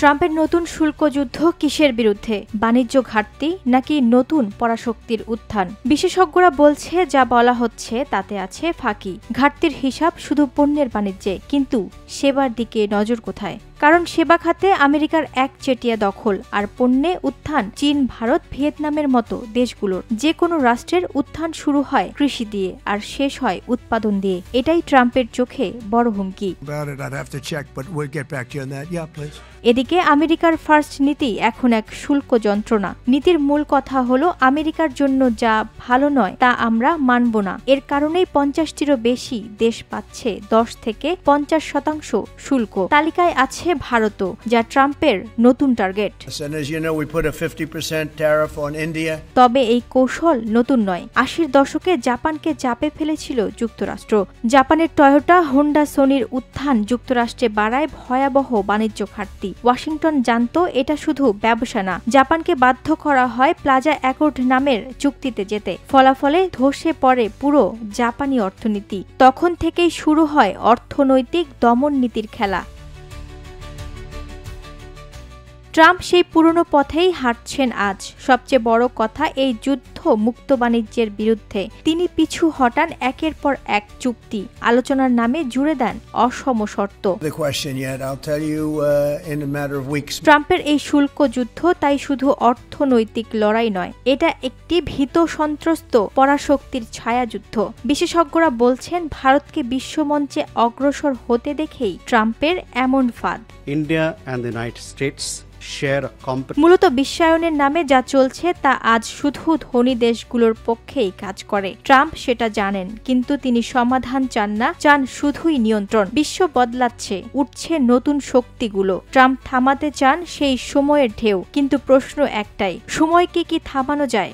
ট্রাম্পের নতুন শুল্ক যুদ্ধ কিসের বিরুদ্ধে? বাণিজ্য ঘাটতি নাকি নতুন পরাশক্তির উত্থান? বিশেষজ্ঞরা বলছে যা বলা হচ্ছে তাতে আছে ফাঁকি। ঘাটতির হিসাব শুধু পণ্যের বাণিজ্যে, কিন্তু সেবার দিকে নজর কোথায়? কারণ সেবা খাতে আমেরিকার একচেটিয়া দখল, আর পণ্যে উত্থান চীন, ভারত, ভিয়েতনামের মতো দেশগুলোর। যে কোনো রাষ্ট্রের উত্থান শুরু হয় কৃষি দিয়ে আর শেষ হয় উৎপাদন দিয়ে। এটাই ট্রাম্পের চোখে বড় হুমকি। এদিকে আমেরিকার ফার্স্ট নীতি এখন এক শুল্ক যন্ত্রণা। নীতির মূল কথা হলো আমেরিকার জন্য যা ভালো নয় তা আমরা মানব না। এর কারণেই 50টিরও বেশি দেশ পাচ্ছে 10 থেকে 50% শুল্ক। তালিকায় আছে ভারতও, যা ট্রাম্পের নতুন টার্গেট। তবে এই কৌশল নতুন নয়। 80-র দশকে জাপানকে চাপে ফেলেছিল যুক্তরাষ্ট্র। জাপানের টয়োটা, হোন্ডা, সোনির উত্থান যুক্তরাষ্ট্রে বাড়ায় ভয়াবহ বাণিজ্য ঘাটতি। ওয়াশিংটন জানত এটা শুধু ব্যবসা না। জাপানকে বাধ্য করা হয় প্লাজা অ্যাকর্ড নামের চুক্তিতে যেতে। ফলাফলে ধসে পড়ে পুরো জাপানি অর্থনীতি। তখন থেকেই শুরু হয় অর্থনৈতিক দমন নীতির খেলা। ট্রাম্প সেই পুরনো পথেই হাঁটছেন আজ। সবচেয়ে বড় কথা, এই যুদ্ধ মুক্ত বাণিজ্যের বিরুদ্ধে। তিনি পিছু হটান একের পর এক চুক্তি, আলোচনার নামে জুড়ে দেন অসম শর্ত। ট্রাম্পের এই শুল্ক যুদ্ধ তাই শুধু অর্থনৈতিক লড়াই নয়, এটা একটি ভীত সন্ত্রস্ত পরাশক্তির ছায়াযুদ্ধ। বিশেষজ্ঞরা বলছেন ভারতকে বিশ্বমঞ্চে অগ্রসর হতে দেখেই ট্রাম্পের এমন ফাঁদ। India and the United states মূলত বিশ্বায়নের নামে যা চলছে তা আজ শুধু ধনী দেশগুলোর পক্ষেই কাজ করে। ট্রাম্প সেটা জানেন, কিন্তু তিনি সমাধান চান না, চান শুধুই নিয়ন্ত্রণ। বিশ্ব বদলাচ্ছে, উঠছে নতুন শক্তিগুলো। ট্রাম্প থামাতে চান সেই সময়ের ঢেউ, কিন্তু প্রশ্ন একটাই, সময়কে কি থামানো যায়?